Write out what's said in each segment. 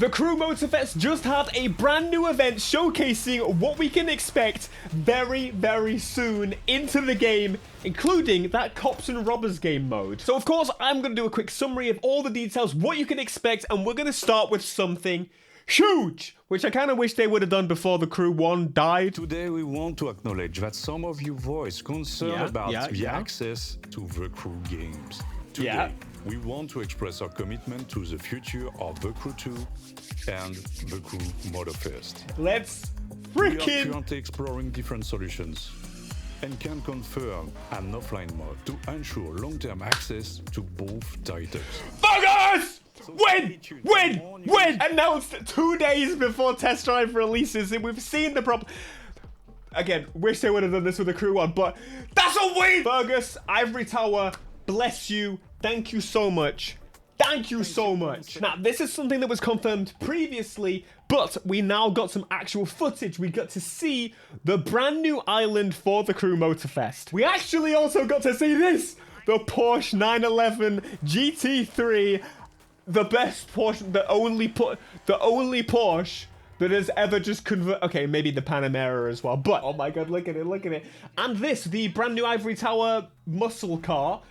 The Crew Motorfest just had a brand new event showcasing what we can expect very, very soon into the game, including that Cops and Robbers game mode. So of course, I'm going to do a quick summary of all the details, what you can expect, and we're going to start with something huge, which I kind of wish they would have done before the Crew 1 died. Today we want to acknowledge that some of you voiced concern about the access to the Crew games. Today, we want to express our commitment to the future of the Crew 2 and the Crew Motorfest. Let's We are freaking... currently exploring different solutions and can confirm an offline mode to ensure long-term access to both titles. Buggers! Win! Announced 2 days before test drive releases, and we've seen the problem. Again, wish they would have done this with the Crew 1, but that's a win! Fergus, Ivory Tower, bless you. Thank you so much. Thank you so much. Now, this is something that was confirmed previously, but we now got some actual footage. We got to see the brand new island for the Crew Motorfest. We actually also got to see this, the Porsche 911 GT3, the best Porsche, the only Porsche that has ever just converted. Okay, maybe the Panamera as well, but oh my god, look at it. And this, the brand new Ivory Tower muscle car.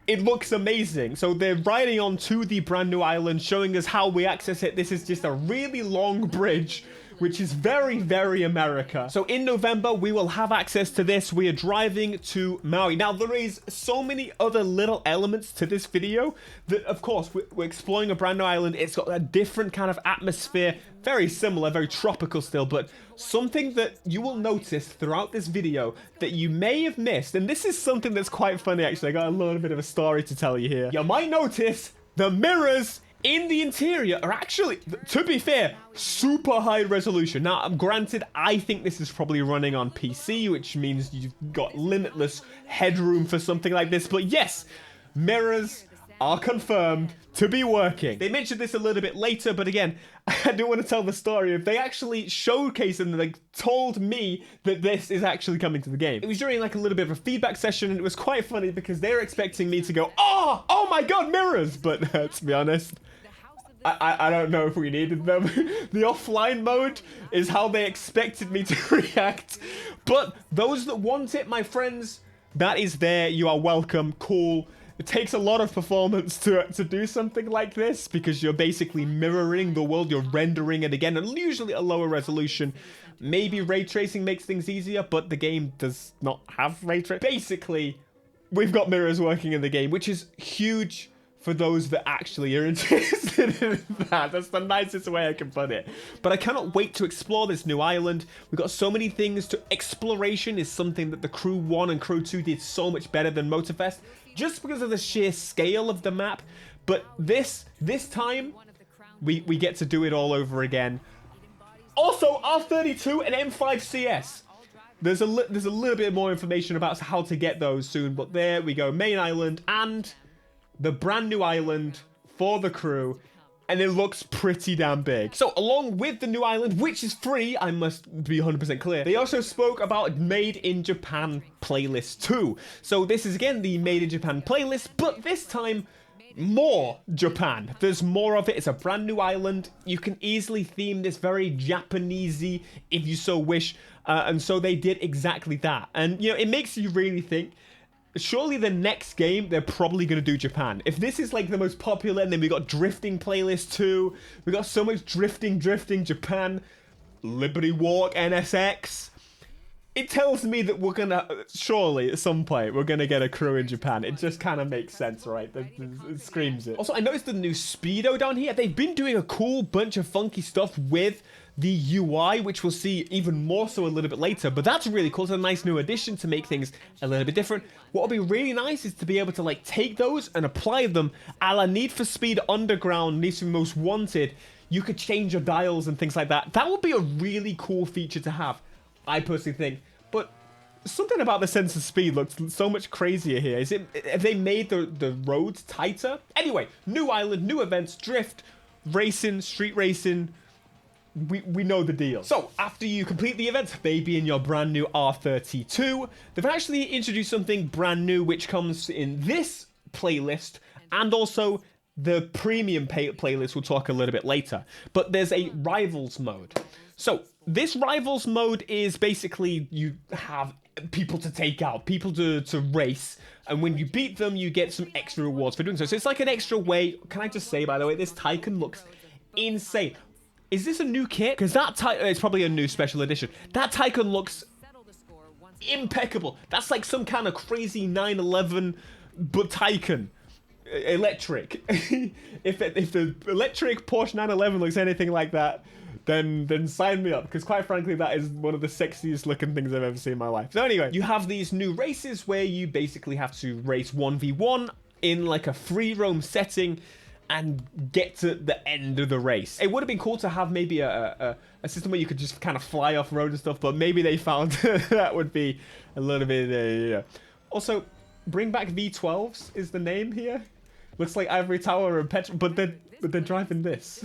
It looks amazing. So they're riding on to the brand new island, showing us how we access it. This is just a really long bridge, which is very, very America. So in November, we will have access to this. We are driving to Maui. Now, there is so many other little elements to this video that, of course, we're exploring a brand new island. It's got a different kind of atmosphere, very similar, very tropical still, but something that you will notice throughout this video that you may have missed, and this is something that's quite funny, actually. I got a little bit of a story to tell you here. You might notice the mirrors in the interior are actually, to be fair, super high resolution. Now, granted, I think this is probably running on PC, which means you've got limitless headroom for something like this. But yes, mirrors are confirmed to be working. They mentioned this a little bit later, but again, I do want to tell the story of they actually showcased and they told me that this is actually coming to the game. It was during like a little bit of a feedback session, and it was quite funny because they were expecting me to go, oh my god, mirrors! But to be honest, I don't know if we needed them. The offline mode is how they expected me to react. But those that want it, my friends, that is there. You are welcome. Cool. It takes a lot of performance to do something like this because you're basically mirroring the world. You're rendering it again, and usually a lower resolution. Maybe ray tracing makes things easier, but the game does not have ray tracing. Basically, we've got mirrors working in the game, which is huge for those that actually are interested in that. That's the nicest way I can put it. But I cannot wait to explore this new island. We've got so many things to... Exploration is something that the Crew 1 and Crew 2 did so much better than Motorfest, just because of the sheer scale of the map. But this time, we get to do it all over again. Also, R32 and M5 CS. There's a little bit more information about how to get those soon, but there we go. Main island and the brand new island for the Crew, and it looks pretty damn big. So along with the new island, which is free, I must be 100% clear, they also spoke about Made in Japan playlist too. So this is again the Made in Japan playlist, but this time more Japan. There's more of it. It's a brand new island. You can easily theme this very Japanesey if you so wish, and so they did exactly that. And you know, it makes you really think, surely the next game, they're probably going to do Japan. If this is like the most popular, and then we got drifting playlist too. We got so much drifting, Japan, Liberty Walk, NSX. It tells me that we're going to, surely at some point, we're going to get a Crew in Japan. It just kind of makes sense, right? It screams it. Also, I noticed the new Speedo down here. They've been doing a cool bunch of funky stuff with the UI, which we'll see even more so a little bit later, but that's really cool. It's a nice new addition to make things a little bit different. What would be really nice is to be able to like take those and apply them a la Need for Speed Underground, Need for Most Wanted. You could change your dials and things like that. That would be a really cool feature to have, I personally think. But something about the sense of speed looks so much crazier here. Have they made the roads tighter? Anyway, new island, new events, drift, racing, street racing. We know the deal. So, after you complete the event, maybe in your brand new R32, they've actually introduced something brand new which comes in this playlist and also the premium playlist we'll talk a little bit later. But there's a rivals mode. So this rivals mode is basically you have people to take out, people to race, and when you beat them, you get some extra rewards for doing so. So it's like an extra way. Can I just say, by the way, this Tycoon looks insane. Is this a new kit? Because that it's probably a new special edition. That Tycoon looks impeccable. That's like some kind of crazy 911 but Tycoon. Electric. if the electric Porsche 911 looks anything like that, then sign me up, because quite frankly that is one of the sexiest looking things I've ever seen in my life. So anyway, you have these new races where you basically have to race 1v1 in like a free roam setting and get to the end of the race. It would have been cool to have maybe a system where you could just kind of fly off road and stuff, but maybe they found that would be a little bit yeah. Also, bring back V12s is the name here. Looks like Ivory Tower and Petrol, but they're driving this.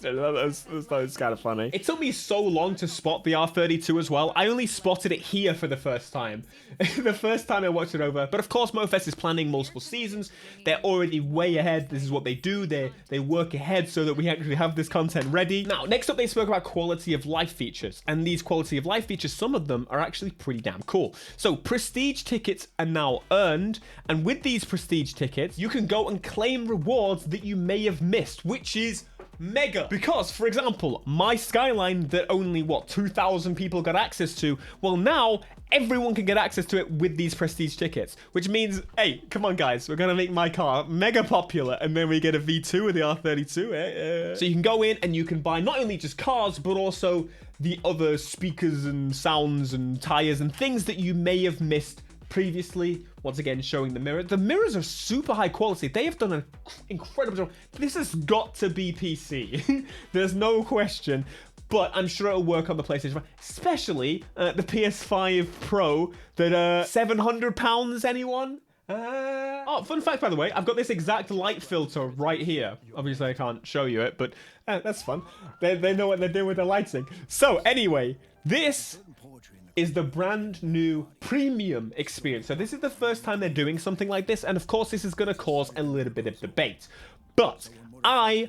That was kind of funny. It took me so long to spot the R32 as well. I only spotted it here for the first time. The first time I watched it over. But of course, Motorfest is planning multiple seasons. They're already way ahead. This is what they do. They work ahead so that we actually have this content ready. Now, next up, they spoke about quality of life features. And these quality of life features, some of them are actually pretty damn cool. So prestige tickets are now earned. And with these prestige tickets, you can go and claim rewards that you may have missed, which is mega. Because, for example, my Skyline that only, 2,000 people got access to, well, now everyone can get access to it with these prestige tickets, which means, hey, come on, guys, we're going to make my car mega popular, and then we get a V2 with the R32. So you can go in and you can buy not only just cars, but also the other speakers and sounds and tires and things that you may have missed previously. Once again, showing the mirror. The mirrors are super high quality. They have done an incredible job. This has got to be PC. There's no question. But I'm sure it'll work on the PlayStation 5, especially the PS5 Pro that £700, anyone? Oh, fun fact, by the way, I've got this exact light filter right here. Obviously, I can't show you it, but that's fun. They know what they're doing with their lighting. So, anyway, this is the brand new premium experience. So this is the first time they're doing something like this, and of course this is going to cause a little bit of debate. But I'm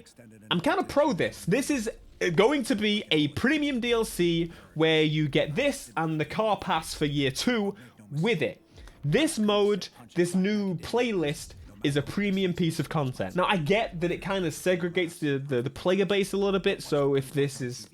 kind of pro this. This is going to be a premium DLC where you get this and the car pass for year 2 with it. This mode, this new playlist, is a premium piece of content. Now I get that it kind of segregates the player base a little bit, so if this is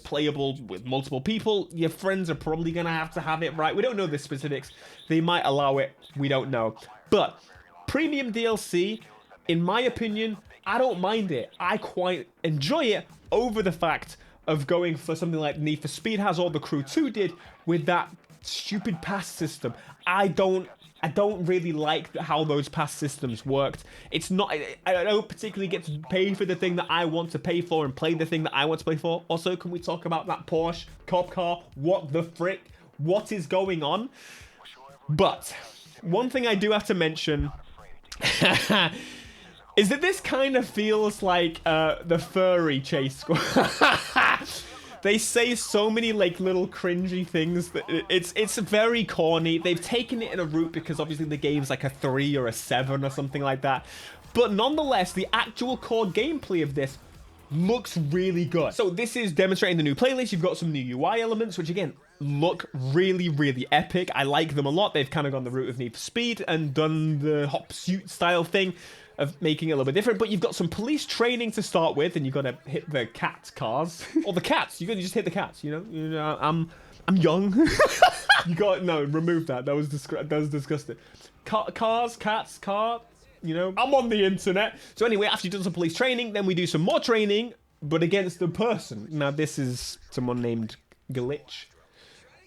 playable with multiple people, your friends are probably gonna have it, right? We don't know the specifics. They might allow it, we don't know. But premium DLC, in my opinion, I don't mind it. I quite enjoy it over the fact of going for something like Need for Speed has, or the Crew 2 did, with that stupid pass system. I don't really like how those pass systems worked. It's not, I don't particularly get to pay for the thing that I want to pay for and play the thing that I want to play for. Also, can we talk about that Porsche cop car? What the frick? What is going on? But one thing I do have to mention is that this kind of feels like the furry chase squad. They say so many like little cringy things that it's very corny. They've taken it in a route because obviously the game's like a 3 or a 7 or something like that. But nonetheless, the actual core gameplay of this looks really good. So this is demonstrating the new playlist. You've got some new UI elements, which again, look really, really epic. I like them a lot. They've kind of gone the route of Need for Speed and done the hot pursuit style thing of making it a little bit different. But you've got some police training to start with, and you've got to hit the cat cars. Or the cats. You've got to just hit the cats, you know? I'm young. Remove that. That was disgusting. Cars, cats, car, you know? I'm on the internet. So anyway, after you've done some police training, then we do some more training, but against the person. Now, this is someone named Glitch.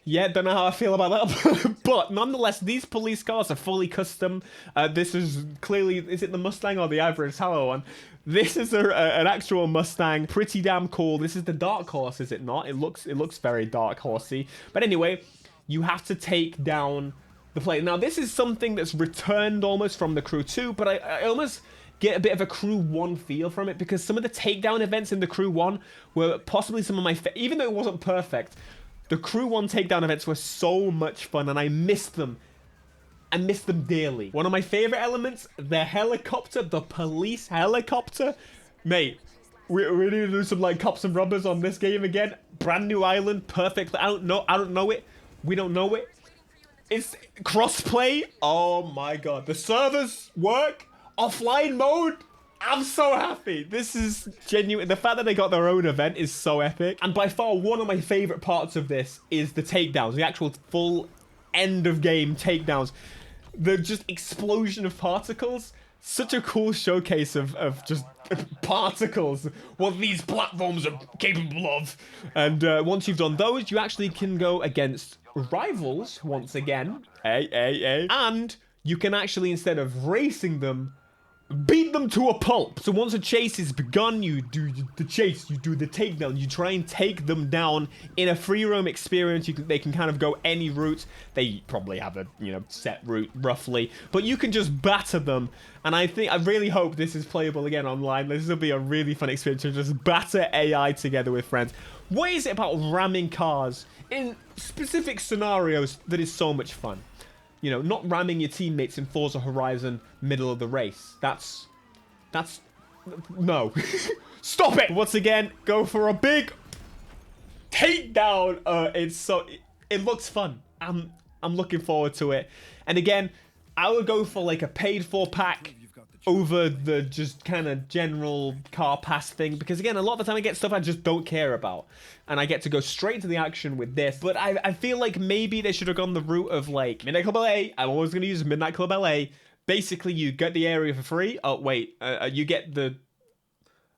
Yeah, don't know how I feel about that, but nonetheless, these police cars are fully custom. This is clearly, is it the Mustang or the Ivory Tower one? This is an actual Mustang, pretty damn cool. This is the Dark Horse, is it not? It looks very Dark Horsey. But anyway, you have to take down the plane. Now, this is something that's returned almost from the Crew 2, but I almost get a bit of a Crew 1 feel from it, because some of the takedown events in the Crew 1 were possibly some of my even though it wasn't perfect, the Crew 1 takedown events were so much fun, and I missed them I miss them dearly. One of my favorite elements, the helicopter, the police helicopter. Mate, we need to do some like cops and robbers on this game again. Brand new island, perfect. I don't know it. We don't know it. It's crossplay. Oh my god. The servers work. Offline mode. I'm so happy. This is genuine. The fact that they got their own event is so epic. And by far, one of my favorite parts of this is the takedowns, the actual full end of game takedowns. The just explosion of particles. Such a cool showcase of just particles, what these platforms are capable of. And once you've done those, you actually can go against rivals once again. And you can actually, instead of racing them, beat them to a pulp. So once a chase is begun, you do the chase, you do the takedown, you try and take them down in a free roam experience. They can kind of go any route. They probably have a, you know, set route roughly, but you can just batter them. And I really hope this is playable again online. This will be a really fun experience to just batter AI together with friends. What is it about ramming cars in specific scenarios that is so much fun? You know, not ramming your teammates in Forza Horizon middle of the race. That's no. Stop it! Once again, go for a big takedown. It looks fun. I'm looking forward to it. And again, I would go for like a paid for pack over the just kind of general car pass thing, because again, a lot of the time I get stuff I just don't care about, and I get to go straight to the action with this. But I feel like maybe they should have gone the route of like Midnight Club LA. I'm always going to use Midnight Club LA. Basically, you get the area for free. Oh wait, you get the...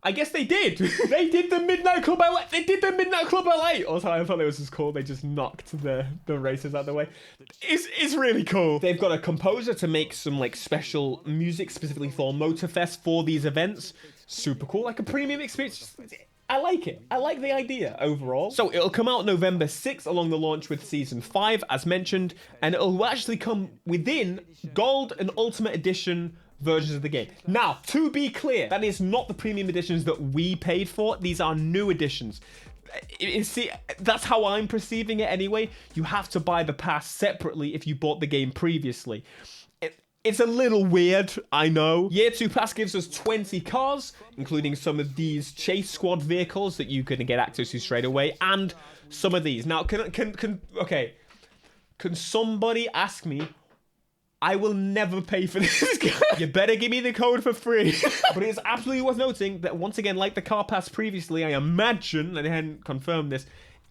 I guess they did. They did the Midnight Club LA. They did the Midnight Club LA. Also, I thought it was just cool. They just knocked the racers out of the way. It's really cool. They've got a composer to make some like special music specifically for Motorfest for these events. Super cool. Like a premium experience. I like it. I like the idea overall. So it'll come out November 6th along the launch with Season 5, as mentioned. And it'll actually come within Gold and Ultimate Edition versions of the game. Now, to be clear, that is not the premium editions that we paid for. These are new editions. See, that's how I'm perceiving it anyway. You have to buy the pass separately if you bought the game previously. It's a little weird, I know. Year 2 pass gives us 20 cars, including some of these chase squad vehicles that you can get access to straight away, and some of these. Now, can somebody ask me? I will never pay for this guy. You better give me the code for free. But it's absolutely worth noting that once again, like the car pass previously, I imagine, and I hadn't confirmed this,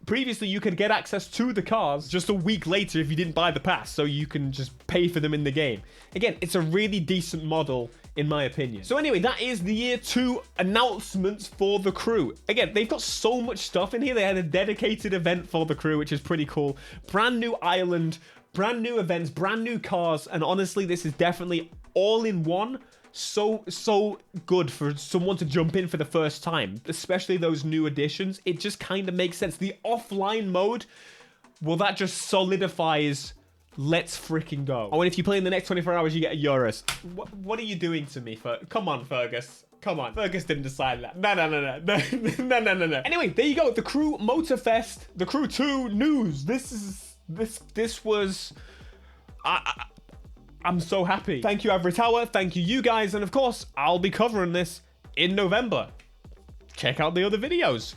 previously you could get access to the cars just a week later if you didn't buy the pass, so you can just pay for them in the game. Again, it's a really decent model in my opinion. So anyway, that is the year 2 announcements for the crew. Again, they've got so much stuff in here. They had a dedicated event for the crew, which is pretty cool. Brand new island, brand new events, brand new cars, and honestly, this is definitely all in one. So good for someone to jump in for the first time, especially those new additions. It just kind of makes sense. The offline mode, well, that just solidifies, let's freaking go. Oh, and if you play in the next 24 hours, you get a Eurus. What are you doing to me? Come on, Fergus. Come on. Fergus didn't decide that. No. Anyway, there you go. The Crew Motorfest, the Crew 2 news. This was... I'm so happy. Thank you, Average Tower. Thank you, you guys. And of course, I'll be covering this in November. Check out the other videos.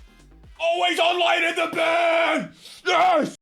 Always online in the bin! Yes!